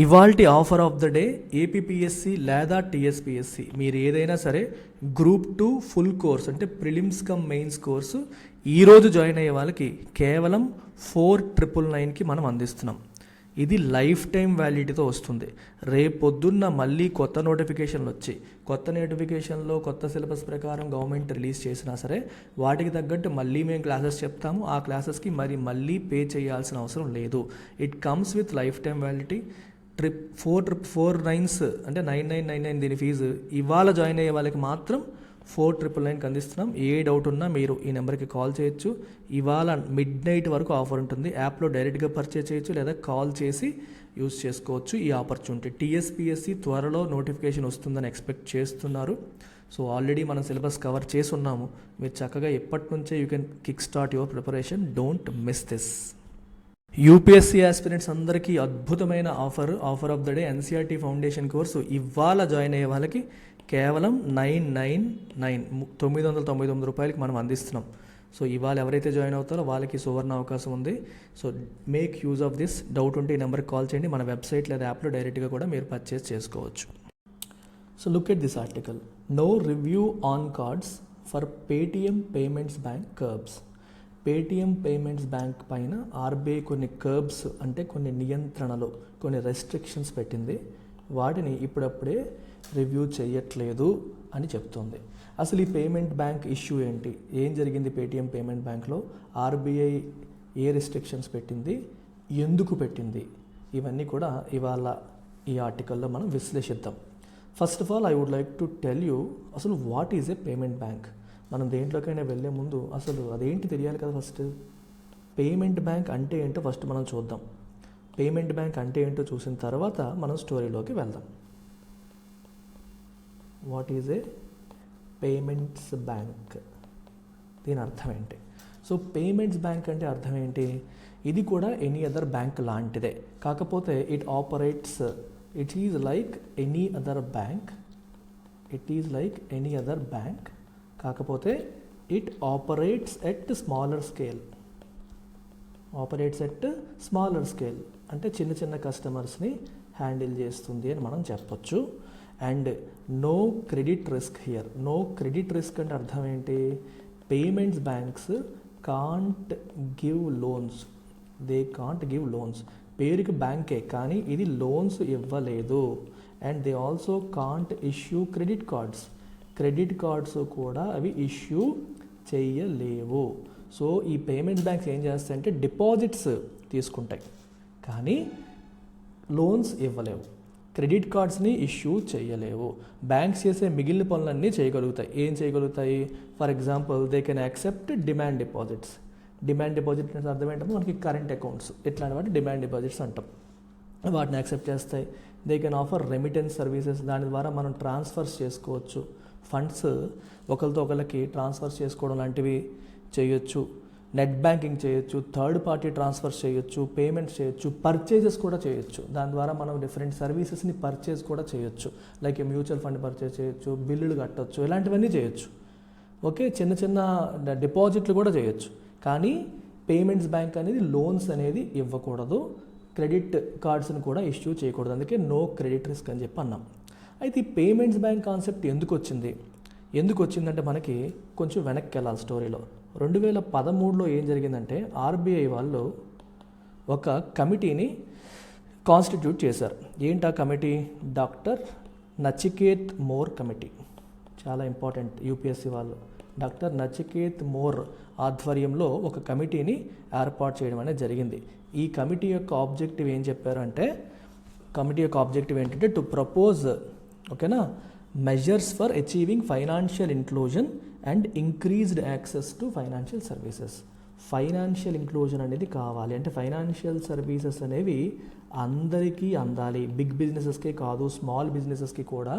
ఇవాల్టి offer of the day APPSC లేదా TSPSC మీరు ఏదైనా సరే గ్రూప్ 2 ఫుల్ కోర్స్ అంటే ప్రిలిమ్స్ కమ్ మెయిన్స్ కోర్సు ఈరోజు జాయిన్ అయ్యే వాళ్ళకి కేవలం 4999కి మనం అందిస్తున్నాం. ఇది లైఫ్ టైం వ్యాలిడిటీతో వస్తుంది. రేపొద్దున్న మళ్ళీ కొత్త నోటిఫికేషన్లు వచ్చి కొత్త నోటిఫికేషన్లో కొత్త సిలబస్ ప్రకారం గవర్నమెంట్ రిలీజ్ చేసినా సరే వాటికి తగ్గట్టు మళ్ళీ మేము క్లాసెస్ చెప్తాము. ఆ క్లాసెస్కి మళ్ళీ పే చేయాల్సిన అవసరం లేదు. It comes with life time validity. 499 అంటే 9999 దీని ఫీజు. ఇవాళ జాయిన్ అయ్యే వాళ్ళకి మాత్రం 4999కి అందిస్తున్నాం. ఏ డౌట్ ఉన్నా మీరు ఈ నెంబర్కి కాల్ చేయొచ్చు. ఇవాళ మిడ్-నైట్ వరకు ఆఫర్ ఉంటుంది. యాప్లో డైరెక్ట్గా పర్చేజ్ చేయొచ్చు లేదా కాల్ చేసి యూజ్ చేసుకోవచ్చు ఈ ఆపర్చునిటీ. టీఎస్పీఎస్సి త్వరలో నోటిఫికేషన్ వస్తుందని ఎక్స్పెక్ట్ చేస్తున్నారు. సో ఆల్రెడీ మనం సిలబస్ కవర్ చేసి ఉన్నాము. మీరు చక్కగా ఎప్పటి నుంచే you can kick start your preparation. Don't miss this. UPSC aspirants అందరికీ అద్భుతమైన offer of the day NCERT foundation course ఇవాళ జాయిన్ అయ్యే వాళ్ళకి కేవలం 999 రూపాయలకి మనం అందిస్తున్నాం. సో ఇవాళ ఎవరైతే జాయిన్ అవుతారో వాళ్ళకి సువర్ణ అవకాశం ఉంది. So make use of this. Doubt ఉంటే ఈ నెంబర్కి కాల్ చేయండి. మన వెబ్సైట్ లేదా యాప్లో డైరెక్ట్గా కూడా మీరు పర్చేస్ చేసుకోవచ్చు. So look at this article. No review on cards for Paytm payments Bank curbs. Paytm payments Bank పైన ఆర్బీఐ కొన్ని కర్బ్స్ అంటే కొన్ని నియంత్రణలు, కొన్ని రెస్ట్రిక్షన్స్ పెట్టింది. వాటిని ఇప్పుడప్పుడే రివ్యూ చేయట్లేదు అని చెప్తోంది. అసలు ఈ పేమెంట్ బ్యాంక్ ఇష్యూ ఏంటి, ఏం జరిగింది పేటిఎం పేమెంట్ బ్యాంక్లో, ఆర్బీఐ ఏ రెస్ట్రిక్షన్స్ పెట్టింది, ఎందుకు పెట్టింది, ఇవన్నీ కూడా ఇవాళ ఈ ఆర్టికల్లో మనం విశ్లేషిద్దాం. First of all I would like to tell you అసలు what is a payment bank. మనం దేంట్లోకైనా వెళ్ళే ముందు అసలు అదేంటి తెలియాలి కదా. ఫస్ట్ పేమెంట్ బ్యాంక్ అంటే ఏంటో ఫస్ట్ మనం చూద్దాం. పేమెంట్ బ్యాంక్ అంటే ఏంటో చూసిన తర్వాత మనం స్టోరీలోకి వెళ్దాం. What is A payments bank, దీని అర్థం ఏంటి? సో పేమెంట్స్ బ్యాంక్ అంటే అర్థం ఏంటి? ఇది కూడా ఎనీ అదర్ బ్యాంక్ లాంటిదే, కాకపోతే it operates, it is like any other bank, it is like any other bank, కాకపోతే it operates at smaller scale. Operates at smaller scale అంటే చిన్న చిన్న కస్టమర్స్ని హ్యాండిల్ చేస్తుంది అని మనం చెప్పొచ్చు. And no credit risk here. No credit risk అంటే అర్థం ఏంటి? Payments banks can't give loans, they can't give loans. పేరుకి బ్యాంకే కానీ ఇది లోన్స్ ఇవ్వలేదు. And they also can't issue credit cards. Credit cards కూడా అవి ఇష్యూ చేయలేవు. సో ఈ పేమెంట్ బ్యాంక్స్ ఏం చేస్తాయంటే డిపాజిట్స్ తీసుకుంటాయి కానీ లోన్స్ ఇవ్వలేవు. క్రెడిట్ కార్డ్స్ని ఇష్యూ చేయలేవు. బ్యాంక్స్ చేసే మిగిలిన పనులన్నీ చేయగలుగుతాయి. ఏం చేయగలుగుతాయి? For example they can accept demand deposits. Demand deposit అంటే అర్థం ఏంటంటే మనకి కరెంట్ అకౌంట్స్ ఇట్లాంటి వాటి డిమాండ్ డిపాజిట్స్ అంటాం. వాటిని యాక్సెప్ట్ చేస్తాయి. They can offer remittance services. దాని ద్వారా మనం ట్రాన్స్ఫర్స్ చేసుకోవచ్చు. ఫండ్స్ ఒకరితో ఒకరికి ట్రాన్స్ఫర్స్ చేసుకోవడం లాంటివి చేయొచ్చు. నెట్ బ్యాంకింగ్ చేయొచ్చు, థర్డ్ పార్టీ ట్రాన్స్ఫర్స్ చేయొచ్చు, పేమెంట్స్ చేయొచ్చు, పర్చేజెస్ కూడా చేయొచ్చు. దాని ద్వారా మనం డిఫరెంట్ సర్వీసెస్ని పర్చేజ్ కూడా చేయొచ్చు. లైక్ మ్యూచువల్ ఫండ్ పర్చేజ్ చేయొచ్చు, బిల్లులు కట్టొచ్చు, ఇలాంటివన్నీ చేయొచ్చు. ఓకే, చిన్న చిన్న డిపాజిట్లు కూడా చేయొచ్చు. కానీ పేమెంట్స్ బ్యాంక్ అనేది లోన్స్ అనేది ఇవ్వకూడదు, క్రెడిట్ కార్డ్స్ని కూడా ఇష్యూ చేయకూడదు. అందుకే నో క్రెడిట్ రిస్క్ అని చెప్పి అన్నాం. అయితే ఈ పేమెంట్స్ బ్యాంక్ కాన్సెప్ట్ ఎందుకు వచ్చిందంటే మనకి కొంచెం వెనక్కి వెళ్ళాలి స్టోరీలో. 2013లో ఏం జరిగిందంటే ఆర్బీఐ వాళ్ళు ఒక కమిటీని కాన్స్టిట్యూట్ చేశారు. ఏంటి ఆ committee? Doctor Nachiket more committee. చాలా ఇంపార్టెంట్ యూపీఎస్సీ వాళ్ళు. డాక్టర్ నచికేత్ మోర్ ఆధ్వర్యంలో ఒక కమిటీని ఏర్పాటు చేయడం అనేది జరిగింది. ఈ కమిటీ యొక్క ఆబ్జెక్టివ్ ఏం చెప్పారంటే, కమిటీ యొక్క ఆబ్జెక్టివ్ ఏంటంటే టు ప్రపోజ్, ఓకేనా, measures for achieving financial inclusion and increased access to financial services. Financial inclusion అనేది కావాలి అంటే ఫైనాన్షియల్ సర్వీసెస్ అనేవి అందరికీ అందాలి. బిగ్ బిజినెసెస్కే కాదు, స్మాల్ బిజినెసెస్కి కూడా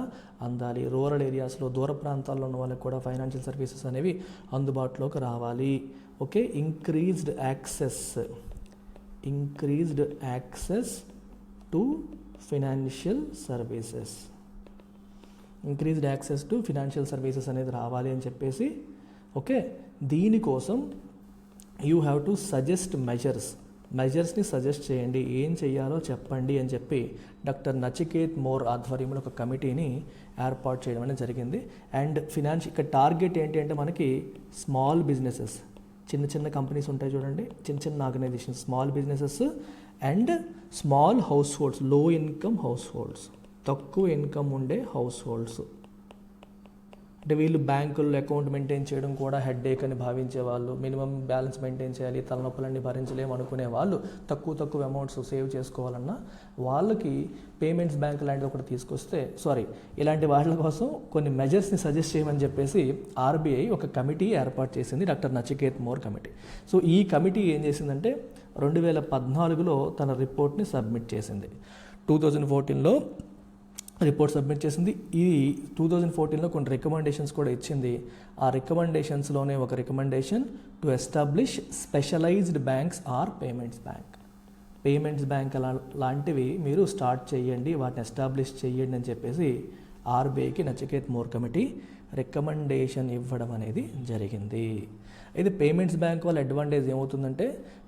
అందాలి. రూరల్ ఏరియాస్లో, దూర ప్రాంతాల్లో ఉన్న వాళ్ళకి కూడా ఫైనాన్షియల్ సర్వీసెస్ అనేవి అందుబాటులోకి రావాలి. Okay, increased access to financial services. Increased access to financial services అనేది రావాలి అని చెప్పేసి, ఓకే, దీనికోసం you have to suggest measures మెజర్స్ని సజెస్ట్ చేయండి, ఏం చెయ్యాలో చెప్పండి అని చెప్పి డాక్టర్ నచికేత్ మోర్ ఆధ్వర్యంలో ఒక కమిటీని ఏర్పాటు చేయడం అనేది జరిగింది. అండ్ ఇక్కడ టార్గెట్ ఏంటి అంటే మనకి స్మాల్ బిజినెసెస్, చిన్న చిన్న కంపెనీస్ ఉంటాయి చూడండి, చిన్న చిన్న organisations, small businesses and small households, low income households, తక్కువ ఇన్కమ్ ఉండే హౌస్ హోల్డ్స్. అంటే వీళ్ళు బ్యాంకుల్లో అకౌంట్ మెయింటైన్ చేయడం కూడా హెడ్ఏక్ అని భావించే వాళ్ళు, మినిమం బ్యాలెన్స్ మెయింటైన్ చేయాలి, తలనొప్పులన్నీ భరించలేము అనుకునే వాళ్ళు, తక్కువ అమౌంట్స్ సేవ్ చేసుకోవాలన్నా వాళ్ళకి పేమెంట్స్ బ్యాంక్ లాంటిది ఒకటి తీసుకొస్తే, ఇలాంటి వాళ్ళ కోసం కొన్ని మెజర్స్ని సజెస్ట్ చేయమని చెప్పేసి ఆర్బీఐ ఒక కమిటీ ఏర్పాటు చేసింది, doctor Nachiket more committee. So ఈ కమిటీ ఏం చేసిందంటే 2014లో తన రిపోర్ట్ని సబ్మిట్ చేసింది. 2014లో రిపోర్ట్ సబ్మిట్ చేసింది. ఈ 2014లో కొన్ని రికమెండేషన్స్ కూడా ఇచ్చింది. ఆ రికమెండేషన్స్లోనే ఒక recommendation to establish specialised banks or payments bank లాంటివి మీరు స్టార్ట్ చేయండి, వాటిని ఎస్టాబ్లిష్ చేయండి అని చెప్పేసి ఆర్బీఐకి నచికేత్ మోర్ కమిటీ రికమెండేషన్ ఇవ్వడం అనేది జరిగింది. అయితే పేమెంట్స్ బ్యాంక్ వల్ల అడ్వాంటేజ్ ఏమవుతుందంటే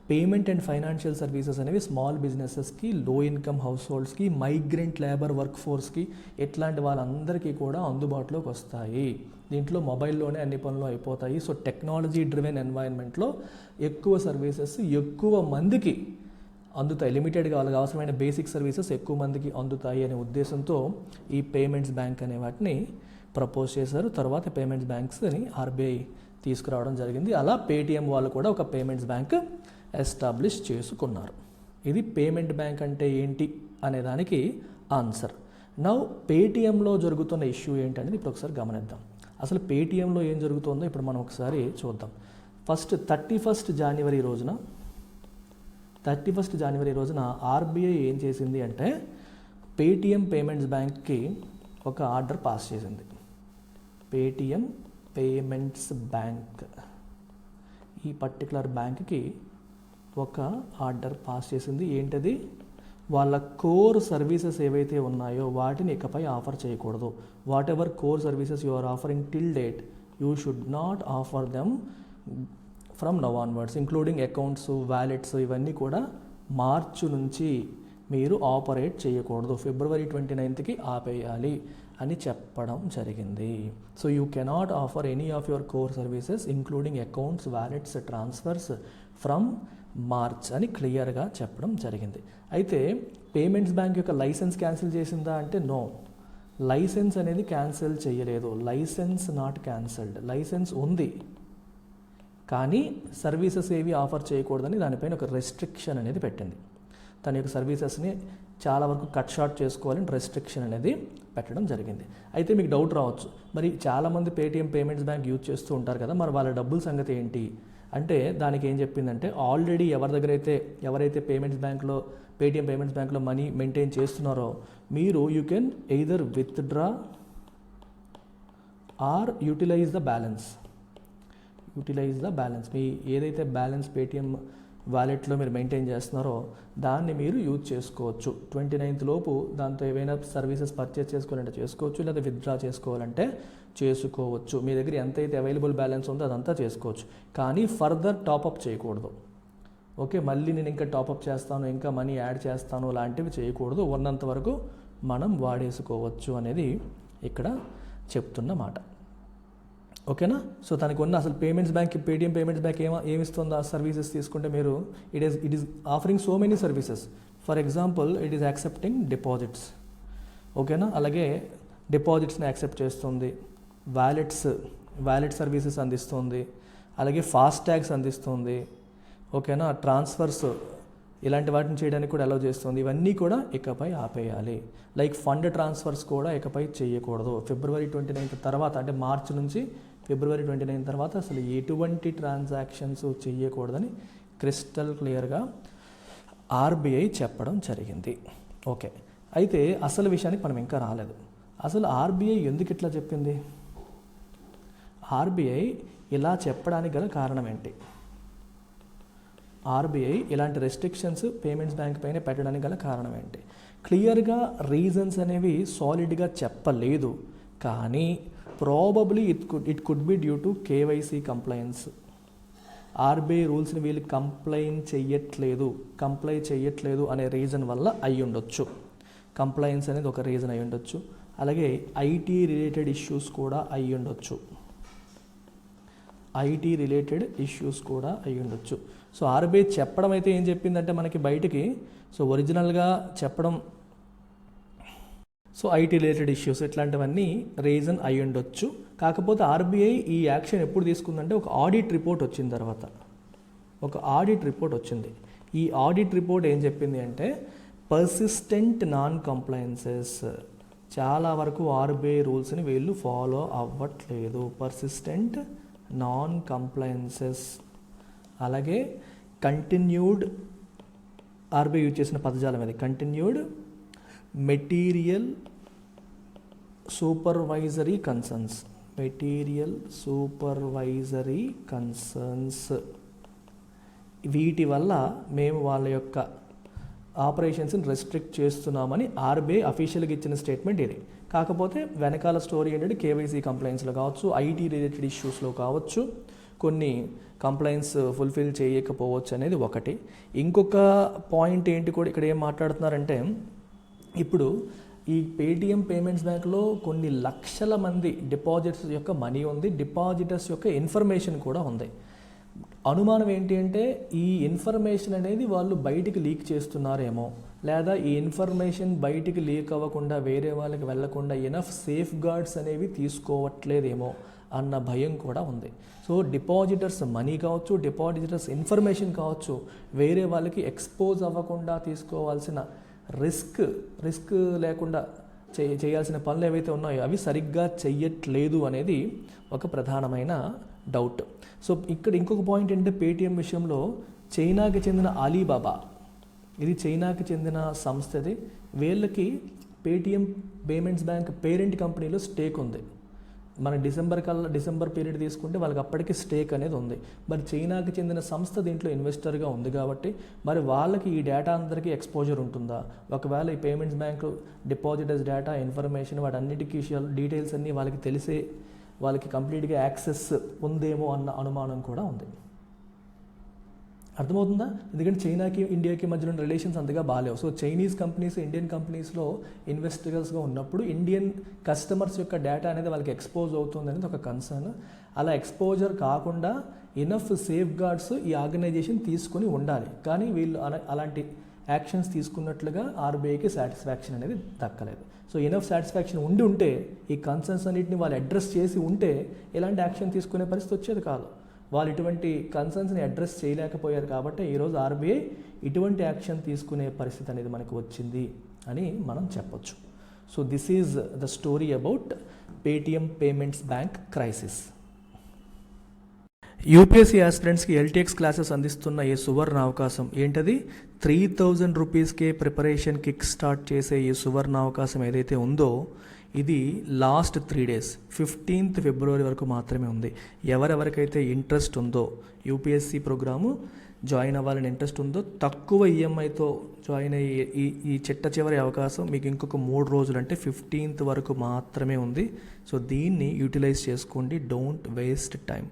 పేమెంట్ అండ్ ఫైనాన్షియల్ సర్వీసెస్ అనేవి స్మాల్ బిజినెసెస్కి, లో ఇన్కమ్ హౌస్ హోల్డ్స్కి, మైగ్రెంట్ లేబర్ వర్క్ ఫోర్స్కి, ఇట్లాంటి వాళ్ళందరికీ కూడా అందుబాటులోకి వస్తాయి. దీంట్లో మొబైల్లోనే అన్ని పనులు అయిపోతాయి. సో టెక్నాలజీ డ్రివెన్ ఎన్వైరన్మెంట్లో ఎక్కువ సర్వీసెస్ ఎక్కువ మందికి అందుతాయి, లిమిటెడ్గా వాళ్ళకి అవసరమైన బేసిక్ సర్వీసెస్ ఎక్కువ మందికి అందుతాయి అనే ఉద్దేశంతో ఈ పేమెంట్స్ బ్యాంక్ అనే వాటిని ప్రపోజ్ చేశారు. తర్వాత పేమెంట్స్ బ్యాంక్స్ని ఆర్బీఐ తీసుకురావడం జరిగింది. అలా పేటిఎం వాళ్ళు కూడా ఒక పేమెంట్స్ బ్యాంక్ ఎస్టాబ్లిష్ చేసుకున్నారు. ఇది పేమెంట్ బ్యాంక్ అంటే ఏంటి అనే దానికి ఆన్సర్. నౌ పేటిఎంలో జరుగుతున్న ఇష్యూ ఏంటనేది ఇప్పుడు ఒకసారి గమనిద్దాం. అసలు పేటిఎంలో ఏం జరుగుతుందో ఇప్పుడు మనం ఒకసారి చూద్దాం. ఫస్ట్ 31 జనవరి రోజున ఆర్బీఐ ఏం చేసింది అంటే పేటిఎం పేమెంట్స్ బ్యాంక్కి ఒక ఆర్డర్ పాస్ చేసింది. పేటిఎం పేమెంట్స్ బ్యాంక్ ఈ పర్టికులర్ బ్యాంక్కి ఒక ఆర్డర్ పాస్ చేసింది. ఏంటది? వాళ్ళ కోర్ సర్వీసెస్ ఏవైతే ఉన్నాయో వాటిని ఇకపై ఆఫర్ చేయకూడదు. Whatever core services you are offering till date you should not offer them from now onwards, including accounts, wallets, ఇవన్నీ కూడా మార్చి నుంచి మీరు ఆపరేట్ చేయకూడదు, ఫిబ్రవరి 29కి ఆపేయాలి అని చెప్పడం జరిగింది. So you cannot offer any of your core services including accounts, wallets, transfers from March అని క్లియర్గా చెప్పడం జరిగింది. అయితే పేమెంట్స్ బ్యాంక్ యొక్క లైసెన్స్ క్యాన్సిల్ చేసిందా అంటే నో, లైసెన్స్ అనేది క్యాన్సిల్ చేయలేదు. లైసెన్స్ నాట్ క్యాన్సిల్డ్, లైసెన్స్ ఉంది కానీ సర్వీసెస్ ఏవి ఆఫర్ చేయకూడదని దానిపైన ఒక రెస్ట్రిక్షన్ అనేది పెట్టింది. తన యొక్క సర్వీసెస్ని చాలా వరకు కట్ షార్ట్ చేసుకోవాలని రెస్ట్రిక్షన్ అనేది పెట్టడం జరిగింది. అయితే మీకు డౌట్ రావచ్చు, మరి చాలామంది పేటిఎం పేమెంట్స్ బ్యాంక్ యూజ్ చేస్తూ ఉంటారు కదా, మరి వాళ్ళ డబ్బుల సంగతి ఏంటి అంటే దానికి ఏం చెప్పిందంటే ఆల్రెడీ ఎవరైతే పేటిఎం పేమెంట్స్ బ్యాంక్లో మనీ మెయింటైన్ చేస్తున్నారో మీరు you can either withdraw or utilize the balance. మీ ఏదైతే బ్యాలెన్స్ పేటిఎం వాలెట్లో మీరు మెయింటైన్ చేస్తున్నారో దాన్ని మీరు యూజ్ చేసుకోవచ్చు. 29th లోపు దాంతో ఏవైనా సర్వీసెస్ పర్చేస్ చేసుకోవాలంటే చేసుకోవచ్చు, లేదా విత్డ్రా చేసుకోవాలంటే చేసుకోవచ్చు. మీ దగ్గర ఎంతైతే అవైలబుల్ బ్యాలెన్స్ ఉందో అదంతా చేసుకోవచ్చు, కానీ ఫర్దర్ టాపప్ చేయకూడదు. ఓకే, మళ్ళీ నేను ఇంకా టాపప్ చేస్తాను, ఇంకా మనీ యాడ్ చేస్తాను లాంటివి చేయకూడదు. ఉన్నంత వరకు మనం వాడేసుకోవచ్చు అనేది ఇక్కడ చెప్తున్న మాట. ఓకేనా? సో దానికి ఉన్న అసలు payments bank, Paytm payments bank ఏమిస్తుందో ఆ సర్వీసెస్ తీసుకుంటే మీరు it is offering so many services. For example it is accepting deposits. ఓకేనా? అలాగే డిపాజిట్స్ని యాక్సెప్ట్ చేస్తుంది, వ్యాలెట్ సర్వీసెస్ అందిస్తుంది, అలాగే ఫాస్ట్ ట్యాగ్స్ అందిస్తుంది. ఓకేనా? ట్రాన్స్ఫర్స్ ఇలాంటి వాటిని చేయడానికి కూడా అలౌ చేస్తుంది. ఇవన్నీ కూడా ఇకపై ఆపేయాలి. లైక్ ఫండ్ ట్రాన్స్ఫర్స్ కూడా ఇకపై చేయకూడదు. ఫిబ్రవరి 29 తర్వాత, అంటే మార్చి నుంచి ఫిబ్రవరి 29 తర్వాత అసలు ఎటువంటి ట్రాన్సాక్షన్స్ చేయకూడదని క్రిస్టల్ క్లియర్గా ఆర్బీఐ చెప్పడం జరిగింది. ఓకే, అయితే అసలు విషయానికి మనం ఇంకా రాలేదు. అసలు ఆర్బీఐ ఎందుకు ఇట్లా చెప్పింది? ఆర్బీఐ ఇలా చెప్పడానికి గల కారణం ఏంటి? ఆర్బీఐ ఇలాంటి రెస్ట్రిక్షన్స్ పేమెంట్స్ బ్యాంక్ పైన పెట్టడానికి గల కారణం ఏంటి? క్లియర్గా రీజన్స్ అనేవి సాలిడ్గా చెప్పలేదు, కానీ probably it could be due to KYC compliance. RBI రూల్స్ని వీళ్ళు కంప్లై చేయట్లేదు అనే రీజన్ వల్ల అయి ఉండొచ్చు. కంప్లైన్స్ అనేది ఒక రీజన్ అయి ఉండొచ్చు. అలాగే ఐటీ రిలేటెడ్ ఇష్యూస్ కూడా అయి ఉండొచ్చు. సో ఆర్బీఐ చెప్పడం అయితే ఏం చెప్పిందంటే మనకి బయటికి, సో ఒరిజినల్గా చెప్పడం, సో ఐటీ రిలేటెడ్ ఇష్యూస్ ఇట్లాంటివన్నీ రీజన్ అయి ఉండొచ్చు. కాకపోతే ఆర్బీఐ ఈ యాక్షన్ ఎప్పుడు తీసుకుందంటే ఒక ఆడిట్ రిపోర్ట్ వచ్చిన తర్వాత. ఈ ఆడిట్ రిపోర్ట్ ఏం చెప్పింది అంటే పర్సిస్టెంట్ నాన్ కంప్లైన్సెస్, చాలా వరకు ఆర్బీఐ రూల్స్ని వీళ్ళు ఫాలో అవ్వట్లేదు. పర్సిస్టెంట్ నాన్ కంప్లైన్సెస్, అలాగే కంటిన్యూడ్, ఆర్బీఐ యూజ్ చేసిన పదజాలం అది, కంటిన్యూడ్ మెటీరియల్ సూపర్వైజరీ కన్సర్న్స్, వీటి వల్ల మేము వాళ్ళ యొక్క ఆపరేషన్స్ని రెస్ట్రిక్ట్ చేస్తున్నామని ఆర్బీఐ అఫీషియల్గా ఇచ్చిన స్టేట్మెంట్ ఇది. కాకపోతే వెనకాల స్టోరీ ఏంటంటే కేవైసీ కంప్లైంట్స్లో కావచ్చు, ఐటీ రిలేటెడ్ ఇష్యూస్లో కావచ్చు, కొన్ని కంప్లైంట్స్ ఫుల్ఫిల్ చేయకపోవచ్చు అనేది ఒకటి. ఇంకొక పాయింట్ ఏంటి కూడా ఇక్కడ ఏం మాట్లాడుతున్నారంటే, ఇప్పుడు ఈ పేటిఎం పేమెంట్స్ బ్యాంక్లో కొన్ని లక్షల మంది డిపాజిటర్స్ యొక్క మనీ ఉంది, డిపాజిటర్స్ యొక్క ఇన్ఫర్మేషన్ కూడా ఉంది. అనుమానం ఏంటి అంటే ఈ ఇన్ఫర్మేషన్ అనేది వాళ్ళు బయటికి లీక్ చేస్తున్నారేమో, లేదా ఈ ఇన్ఫర్మేషన్ బయటికి లీక్ అవ్వకుండా వేరే వాళ్ళకి వెళ్లకుండా ఎనఫ్ సేఫ్ గార్డ్స్ అనేవి తీసుకోవట్లేదేమో అన్న భయం కూడా ఉంది. సో డిపాజిటర్స్ మనీ కావచ్చు, డిపాజిటర్స్ ఇన్ఫర్మేషన్ కావచ్చు, వేరే వాళ్ళకి ఎక్స్పోజ్ అవ్వకుండా తీసుకోవాల్సిన రిస్క్ లేకుండా చేయాల్సిన పనులు ఏవైతే ఉన్నాయో అవి సరిగ్గా చెయ్యట్లేదు అనేది ఒక ప్రధానమైన డౌట్. సో ఇక్కడ ఇంకొక పాయింట్ ఏంటంటే పేటిఎం విషయంలో చైనాకి చెందిన అలీబాబా, ఇది చైనాకి చెందిన సంస్థది, పేటిఎం పేమెంట్స్ బ్యాంక్ పేరెంట్ కంపెనీలో స్టేక్ ఉంది. మన డిసెంబర్ పీరియడ్ తీసుకుంటే వాళ్ళకి అప్పటికి స్టేక్ అనేది ఉంది. మరి చైనాకి చెందిన సంస్థ దీంట్లో ఇన్వెస్టర్గా ఉంది కాబట్టి మరి వాళ్ళకి ఈ డేటా అందరికీ ఎక్స్పోజర్ ఉంటుందా? ఒకవేళ ఈ payments bank depositors data, information, వాటన్నిటికీ డీటెయిల్స్ అన్నీ వాళ్ళకి కంప్లీట్గా యాక్సెస్ ఉందేమో అన్న అనుమానం కూడా ఉంది. అర్థమవుతుందా? ఎందుకంటే చైనాకి ఇండియాకి మధ్యలో రిలేషన్స్ అంతగా బాగాలేవు. సో చైనీస్ కంపెనీస్ ఇండియన్ కంపెనీస్లో ఇన్వెస్టర్స్గా ఉన్నప్పుడు ఇండియన్ కస్టమర్స్ యొక్క డేటా అనేది వాళ్ళకి ఎక్స్పోజ్ అవుతుంది అనేది ఒక కన్సర్న్. అలా ఎక్స్పోజర్ కాకుండా ఇనఫ్ సేఫ్ గార్డ్స్ ఈ ఆర్గనైజేషన్ తీసుకొని ఉండాలి. కానీ వీళ్ళు అలాంటి యాక్షన్స్ తీసుకున్నట్లుగా ఆర్బీఐకి సాటిస్ఫాక్షన్ అనేది దక్కలేదు. సో ఇనఫ్ సాటిస్ఫాక్షన్ ఉంటే ఈ కన్సర్న్స్ అన్నింటిని వాళ్ళు అడ్రస్ చేసి ఉంటే ఎలాంటి యాక్షన్ తీసుకునే పరిస్థితి వచ్చేది కాదు. వాళ్ళు ఇటువంటి కన్సర్న్స్ని అడ్రస్ చేయలేకపోయారు కాబట్టి ఈరోజు ఆర్బీఐ ఇటువంటి యాక్షన్ తీసుకునే పరిస్థితి అనేది మనకు వచ్చింది అని మనం చెప్పొచ్చు. So this is the story about Paytm payments bank crisis. UPSC ఆస్పిరెంట్స్కి ఎల్టీఎక్స్ క్లాసెస్ అందిస్తున్న ఈ సువర్ణ అవకాశం ఏంటది? 3000 రూపీస్కే ప్రిపరేషన్ కిక్ స్టార్ట్ చేసే ఈ సువర్ణ అవకాశం ఏదైతే ఉందో ఇది లాస్ట్ 3 days 15th February వరకు మాత్రమే ఉంది. ఎవరెవరికైతే ఇంట్రెస్ట్ ఉందో యూపీఎస్సీ ప్రోగ్రాము జాయిన్ అవ్వాలని ఇంట్రెస్ట్ ఉందో తక్కువ ఈఎంఐతో జాయిన్ అయ్యే ఈ చివరి అవకాశం మీకు ఇంకొక 3 రోజులు అంటే 15th వరకు మాత్రమే ఉంది. సో దీన్ని యూటిలైజ్ చేసుకోండి. Don't waste time.